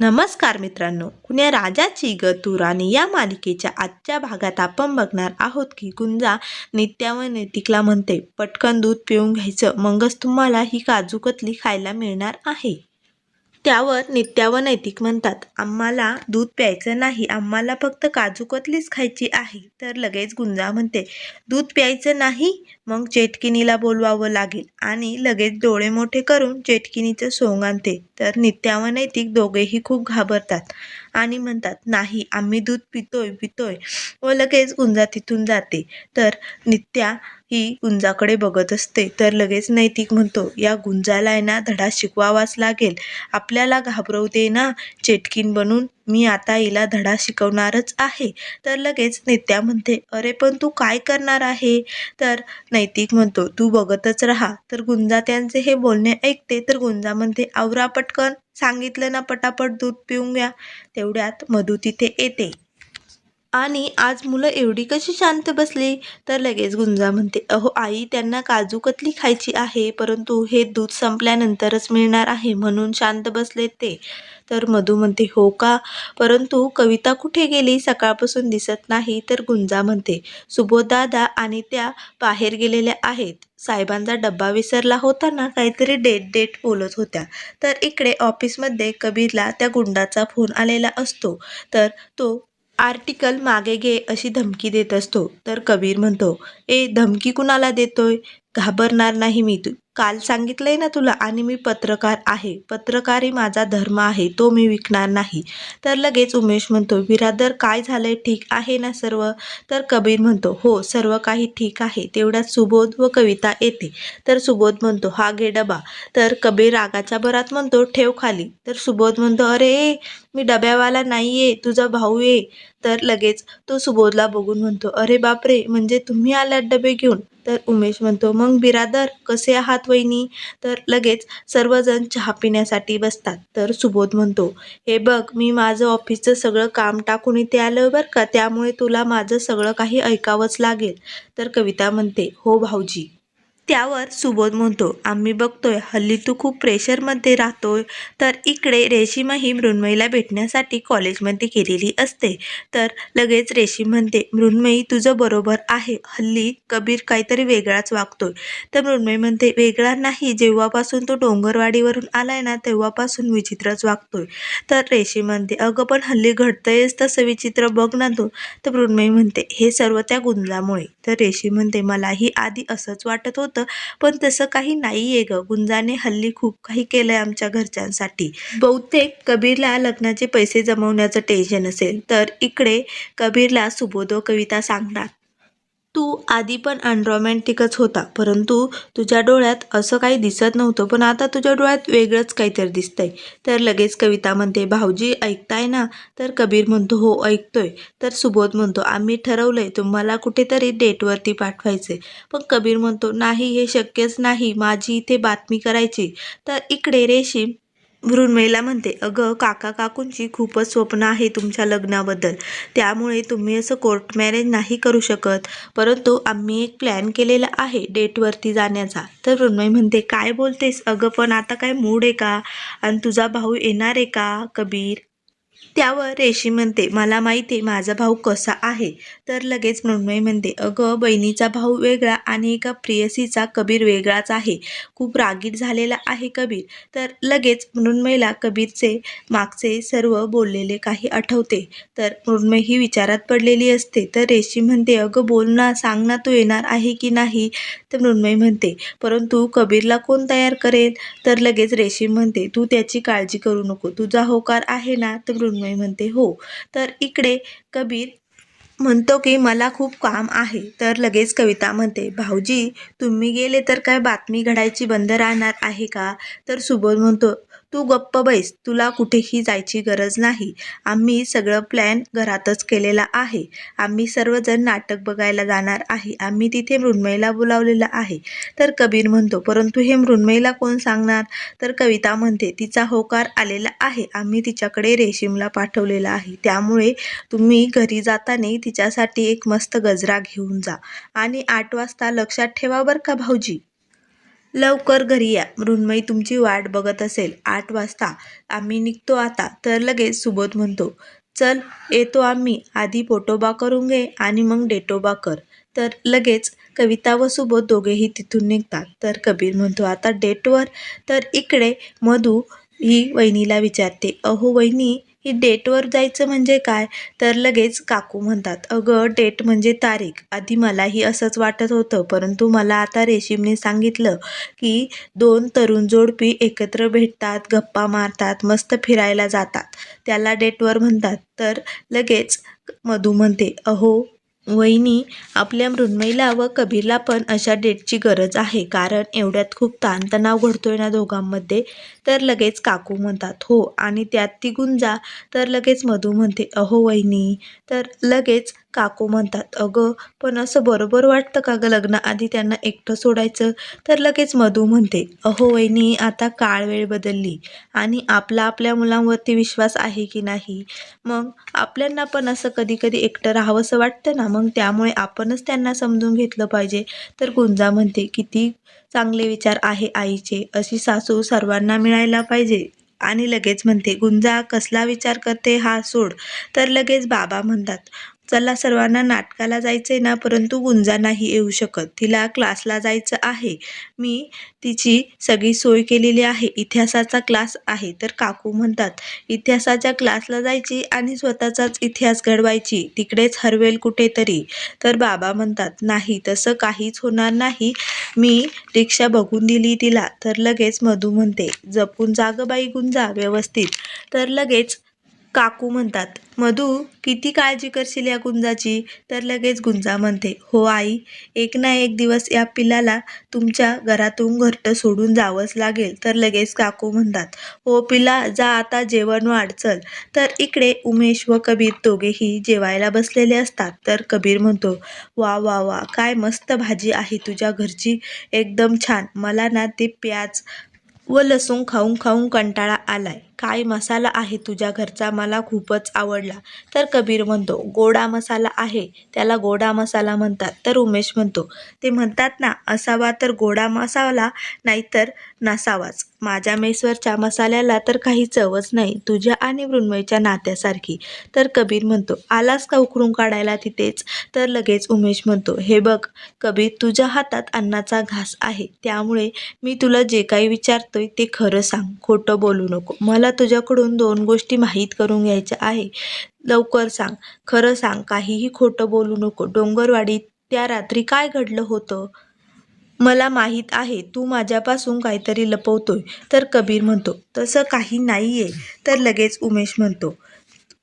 नमस्कार मित्रांनो, कुण्या राजाची ग तू राणी या मालिकेच्या आजच्या भागात आपण बघणार आहोत की गुंजा नित्या व नैतिकला म्हणते, पटकन दूध पिऊन घ्यायचं, मगच तुम्हाला ही काजू कतली खायला मिळणार आहे. त्यावर नित्या व नैतिक म्हणतात, आम्हाला दूध प्यायचं नाही, आम्हाला फक्त काजू कतलीच खायची आहे. तर लगेच गुंजा म्हणते, दूध प्यायचं नाही, मग चेटकिनीला बोलवावं लागेल. आणि लगेच डोळे मोठे करून चेटकिनीचं सोंग आणते. तर नित्या व नैतिक दोघेही खूप घाबरतात आणि म्हणतात, नाही, आम्ही दूध पितोय पितोय व लगेच गुंजा तिथून जाते. तर नित्या ही गुंजाकडे बघत असते. तर लगेच नैतिक म्हणतो, या गुंजाला आहे ना धडा शिकवावाच लागेल, आपल्याला घाबरवते ना चेटकीन बनून, मी आता हिला धडा शिकवणारच आहे. तर लगेच नित्या म्हणते, अरे पण तू काय करणार आहे. तर नैतिक म्हणतो, तू बघतच राहा. तर गुंजा त्यांचे हे बोलणे ऐकते. तर गुंजा म्हणते, आवरा पटकन, सांगितलं ना पटापट दूध पिऊन घ्या. तेवढ्यात मधू तिथे येते आणि आज मुलं एवढी कशी शांत बसली. तर लगेच गुंजा म्हणते, अहो आई, त्यांना काजू कतली खायची आहे, परंतु हे दूध संपल्यानंतरच मिळणार आहे म्हणून शांत बसले ते. तर मधू म्हणते, हो का, परंतु कविता कुठे गेली, सकाळपासून दिसत नाही. तर गुंजा म्हणते, सुबोध दादा आणि त्या बाहेर गेलेल्या आहेत, साहेबांचा डब्बा विसरला होता ना, काहीतरी डेट बोलत होत्या. तर इकडे ऑफिसमध्ये कबीरला त्या गुंडाचा फोन आलेला असतो. तर तो आर्टिकल मागे घे अशी धमकी देत असतो. तर कबीर म्हणतो, ए धमकी कुणाला देतोय, घाबरणार नाही मी, तू काल सांगितलंय ना तुला, आणि मी पत्रकार आहे, पत्रकारी माझा धर्म आहे, तो मी विकणार नाही. तर लगेच उमेश म्हणतो, बिरादर काय झालंय, ठीक आहे ना सर्व. तर कबीर म्हणतो, हो सर्व काही ठीक आहे. तेवढ्यात सुबोध व कविता येते. तर सुबोध म्हणतो, हा घे डबा. तर कबीर रागाच्या भरात म्हणतो, ठेव खाली. तर सुबोध म्हणतो, अरे मी डब्यावाला नाहीये, तुझा भाऊ आहे. तर लगेच तो सुबोधला बघून म्हणतो, अरे बापरे, म्हणजे तुम्ही आलात डबे घेऊन. तर उमेश म्हणतो, मग बिरादर कसे आहात वहिनी. तर लगेच सर्वजण चहा पिण्यासाठी बसतात. तर सुबोध म्हणतो, हे बघ, मी माझं ऑफिसचं सगळं काम टाकून इथे आलं बरं का, त्यामुळे तुला माझं सगळं काही ऐकावंच लागेल. तर कविता म्हणते, हो भाऊजी. त्यावर सुबोध म्हणतो, आम्ही बघतोय हल्ली तू खूप प्रेशरमध्ये राहतोय. तर इकडे रेशीमही मृण्मयीला भेटण्यासाठी कॉलेजमध्ये गेलेली असते. तर लगेच रेशीम म्हणते, मृण्मयी तुझं बरोबर आहे, हल्ली कबीर काहीतरी वेगळाच वागतोय. तर मृण्मयी म्हणते, वेगळा नाही, जेव्हापासून तो डोंगरवाडीवरून आलाय ना तेव्हापासून विचित्रच वागतोय. तर रेशीम म्हणते, अगं पण हल्ली घडतंयच तसं विचित्र, बघ ना तू. तर मृण्मयी म्हणते, हे सर्व त्या गुंजामुळे. तर रेशीम म्हणते, मलाही आधी असंच वाटत होतं, पण तसं काही नाहीये ग, गुंजाने हल्ली खूप काही केलंय आमच्या घरच्यांसाठी. बहुतेक कबीरला लग्नाचे पैसे जमवण्याचं टेन्शन असेल. तर इकडे कबीरला सुबोध व कविता सांगतात, तू आधी पण अनरोमॅन्टिकच होता, परंतु तुझ्या डोळ्यात असं काही दिसत नव्हतं, पण आता तुझ्या डोळ्यात वेगळंच काहीतरी दिसतंय. तर लगेच कविता म्हणते, भाऊजी ऐकताय ना. तर कबीर म्हणतो, हो ऐकतोय. तर सुबोध म्हणतो, आम्ही ठरवलंय तुम्हाला कुठेतरी डेटवरती पाठवायचे. पण कबीर म्हणतो, नाही, हे शक्यच नाही, माझी इथे बातमी करायची. तर इकडे रेशीम मृण्मयीला म्हणते, अगं काका काकूंची खूपच स्वप्न आहे तुमच्या लग्नाबद्दल, त्यामुळे तुम्ही असं कोर्ट मॅरेज नाही करू शकत, परंतु आम्ही एक प्लॅन केलेला आहे डेटवरती जाण्याचा. तर मृण्मयी म्हणते, काय बोलतेस अगं, पण आता काय मूड आहे का, आणि तुझा भाऊ येणार आहे का कबीर. त्यावर रेशीम म्हणते, मला माहिती आहे माझा भाऊ कसा आहे. तर लगेच मृण्मयी म्हणते, अगं बहिणीचा भाऊ वेगळा आणि एका प्रेयसीचा कबीर वेगळाच आहे, खूप रागीट झालेला आहे कबीर. तर लगेच मृण्मयीला कबीरचे मागचे सर्व बोललेले काही आठवते. तर मृण्मयी ही विचारात पडलेली असते. तर रेशीम म्हणते, अगं बोल ना, सांग ना, तू येणार आहे की नाही. तर मृण्मयी म्हणते, परंतु कबीरला कोण तयार करेल. तर लगेच रेशीम म्हणते, तू त्याची काळजी करू नको, तुझा होकार आहे ना. तर मृण्मयी म्हणते, हो. तर इकडे कबीर म्हणतो की मला खूप काम आहे. तर लगेच कविता म्हणते, भाऊजी तुम्ही गेले तर काय बातमी घडायची बंद राहणार आहे का. तर सुबोध म्हणतो, तू गप्प बैस, तुला कुठेही जायची गरज नाही, आम्ही सगळं प्लॅन घरातच केलेला आहे, आम्ही सर्वजण नाटक बघायला जाणार आहे, आम्ही तिथे मृण्मयीला बोलावलेलं आहे. तर कबीर म्हणतो, परंतु हे मृण्मयीला कोण सांगणार. तर कविता म्हणते, तिचा होकार आलेला आहे, आम्ही तिच्याकडे रेशीमला पाठवलेला आहे, त्यामुळे तुम्ही घरी जाताना तिच्यासाठी एक मस्त गजरा घेऊन जा, आणि 8 वाजता लक्षात ठेवा बरं का भाऊजी. लवकर घरी या, मृण्मयी तुमची वाट बघत असेल. 8 वाजता आम्ही निघतो आता. तर लगेच सुबोध म्हणतो, चल येतो आम्ही, आधी पोटोबा करून घे आणि मग डेटोबा कर. तर लगेच कविता व सुबोध दोघेही तिथून निघतात. तर कबीर म्हणतो, आता डेटवर. तर इकडे मधू ही वहिनीला विचारते, अहो वहिनी, ही डेटवर जायचं म्हणजे काय? तर लगेच काकू म्हणतात, अगं डेट म्हणजे तारीख. आधी मलाही असंच वाटत होतं, परंतु मला आता रेशीमने सांगितलं की 2 तरुण जोडपी एकत्र भेटतात, गप्पा मारतात, मस्त फिरायला जातात, त्याला डेटवर म्हणतात. तर लगेच मधू म्हणते, अहो वहिनी, आपल्या मृण्मयीला व कबीरला पण अशा डेटची गरज आहे, कारण एवढ्यात खूप ताणतणाव घडतोय ना दोघांमध्ये. तर लगेच काकू म्हणतात, हो, आणि त्यात ती गुंजा. तर लगेच मधू म्हणते, अहो वहिनी. तर लगेच काकू म्हणतात, अगं पण असं बरोबर वाटतं का गं लग्नाआधी त्यांना एकटं सोडायचं? तर लगेच मधू म्हणते, अहो वहिनी, आता काळ वेळ बदलली आणि आपला आपल्या मुलांवरती विश्वास आहे की नाही? मग आपल्यांना पण असं कधी कधी एकटं राहावंसं वाटतं ना, मग त्यामुळे आपणच त्यांना समजून घेतलं पाहिजे. तर गुंजा म्हणते, किती चांगले विचार आहे आईचे, अशी सासू सर्वांना मिळायला पाहिजे. आणि लगेच म्हणते, गुंजा कसला विचार करते हा सोड. तर लगेच बाबा म्हणतात, चला सर्वांना नाटकाला जायचंय ना, परंतु गुंजा नाही येऊ शकत, तिला क्लासला जायचं आहे. मी तिची सगळी सोय केलेली आहे, इतिहासाचा क्लास आहे. तर काकू म्हणतात, इतिहासाच्या क्लासला जायची आणि स्वतःचाच इतिहास घडवायची, तिकडेच हरवेल कुठेतरी. तर बाबा म्हणतात, नाही, तसं काहीच होणार नाही, मी रिक्षा बघून दिली तिला. तर लगेच मधू म्हणते, जपून जाग बाई गुंजा, व्यवस्थित. तर लगेच काकू म्हणतात, मधू, किती काळजी करशील या गुंजाची? तर लगेच गुंजा म्हणते, हो आई, एक ना एक दिवस या पिल्लाला तुमच्या घरातून घरटं सोडून जावंच लागेल. तर लगेच काकू म्हणतात, हो पिल्ला, जा आता जेवण वाढ, चल. तर इकडे उमेश व कबीर दोघेही जेवायला बसलेले असतात. तर कबीर म्हणतो, वा वा वा, काय मस्त भाजी आहे तुझ्या घरची, एकदम छान. मला ना ते प्याज व लसूण खाऊन खाऊन कंटाळा आलाय. काय मसाला आहे तुझ्या घरचा, मला खूपच आवडला. तर कबीर म्हणतो, गोडा मसाला आहे, त्याला गोडा मसाला म्हणतात. तर उमेश म्हणतो, ते म्हणतात ना, असावा तर गोडा मसाला, नाहीतर नसावाच. माझ्या मेसवरच्या मसाल्याला तर काही चवच नाही, तुझ्या आणि मृण्मयीच्या नात्यासारखी. तर कबीर म्हणतो, आलास का उकरून काढायला तिथेच? तर लगेच उमेश म्हणतो, हे बघ कबीर, तुझ्या हातात अन्नाचा घास आहे, त्यामुळे मी तुला जे काही विचारतोय ते खरं सांग, खोटं बोलू नको. मला तुझ्याकडून 2 गोष्टी माहीत करून घ्यायच्या आहे, लवकर सांग, खरं सांग, काहीही खोटं बोलू नको. डोंगरवाडीत त्या रात्री काय घडलं होतं? मला माहीत आहे तू माझ्यापासून काहीतरी लपवतोय. तर कबीर म्हणतो, तसं काही नाहीये. तर लगेच उमेश म्हणतो,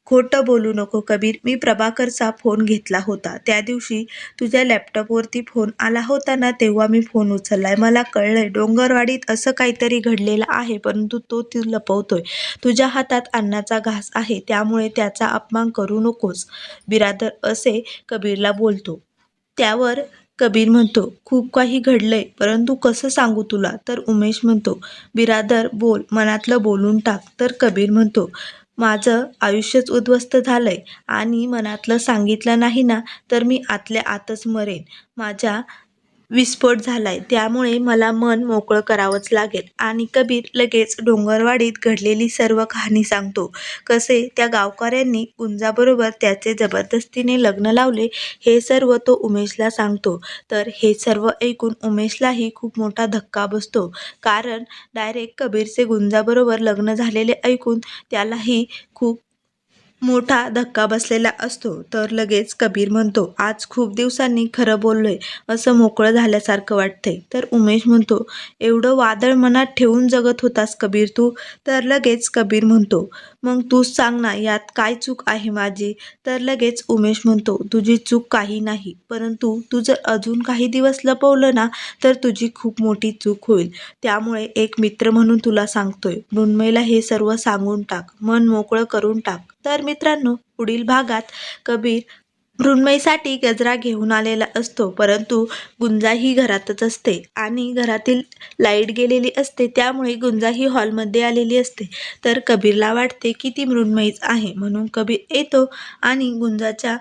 खोटं बोलू नको कबीर, मी प्रभाकरचा फोन घेतला होता. त्या दिवशी तुझ्या लॅपटॉपवरती फोन आला होता ना, तेव्हा मी फोन उचललाय. मला कळलंय डोंगरवाडीत असं काहीतरी घडलेलं आहे, परंतु तो तू लपवतोय. तुझ्या हातात अन्नाचा घास आहे, त्यामुळे त्याचा अपमान करू नकोस. बिरादर असे कबीरला बोलतो. त्यावर कबीर म्हणतो, खूप काही घडलंय, परंतु कसं सांगू तुला? तर उमेश म्हणतो, बिरादर बोल, मनातलं बोलून टाक. तर कबीर म्हणतो, माझं आयुष्यच उद्ध्वस्त झालंय आणि मनातलं सांगितलं नाही ना, तर मी आतल्या आतच मरेन. माझ्या विस्फोट झालाय, त्यामुळे मला मन मोकळं करावंच लागेल. आणि कबीर लगेच डोंगरवाडीत घडलेली सर्व कहाणी सांगतो. कसे त्या गावकऱ्यांनी गुंजाबरोबर त्याचे जबरदस्तीने लग्न लावले, हे सर्व तो उमेशला सांगतो. तर हे सर्व ऐकून उमेशलाही खूप मोठा धक्का बसतो, कारण डायरेक्ट कबीरचे गुंजाबरोबर लग्न झालेले ऐकून त्यालाही खूप मोठा धक्का बसलेला असतो. तर लगेच कबीर म्हणतो, आज खूप दिवसांनी खरं बोललोय, असं मोकळं झाल्यासारखं वाटतंय. तर उमेश म्हणतो, एवढं वादळ मनात ठेवून जगत होतास कबीर तू? तर लगेच कबीर म्हणतो, मग तूच सांग ना, यात काय चूक आहे माझी? तर लगेच उमेश म्हणतो, तुझी चूक काही नाही, परंतु तू जर अजून काही दिवस लपवलं ना, तर तुझी खूप मोठी चूक होईल. त्यामुळे एक मित्र म्हणून तुला सांगतोय, मृण्मयीला हे सर्व सांगून टाक, मन मोकळं करून टाक. तर मित्रांनो, पुढील भागात कबीर मृण्मयीसाठी गजरा घेऊन आलेला असतो, परंतु गुंजा ही घरातच असते आणि घरातील लाईट गेलेली असते, त्यामुळे गुंजा ही हॉलमध्ये आलेली असते. तर कबीरला वाटते की ती मृण्मयीच आहे, म्हणून कबीर येतो आणि गुंजाच्या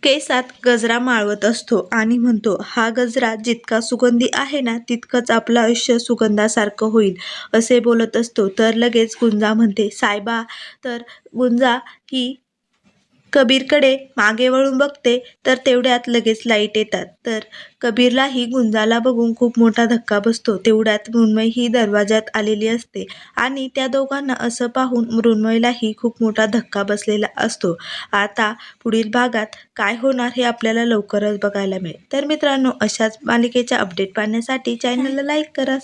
केसात गजरा माळवत असतो आणि म्हणतो, हा गजरा जितका सुगंधी आहे ना तितकंच आपलं आयुष्य सुगंधासारखं होईल असे बोलत असतो. तर लगेच गुंजा म्हणते, सायबा. तर गुंजा ही कबीरकडे मागे वळून बघते तर तेवढ्यात लगेच लाईट येतात. तर कबीरलाही गुंजाला बघून खूप मोठा धक्का बसतो. तेवढ्यात मृण्मयी ही दरवाजात आलेली असते आणि त्या दोघांना असं पाहून मृण्मयीलाही खूप मोठा धक्का बसलेला असतो. आता पुढील भागात काय होणार हे आपल्याला लवकरच बघायला मिळेल. तर मित्रांनो, अशाच मालिकेच्या अपडेट पाहण्यासाठी चॅनलला लाईक करा,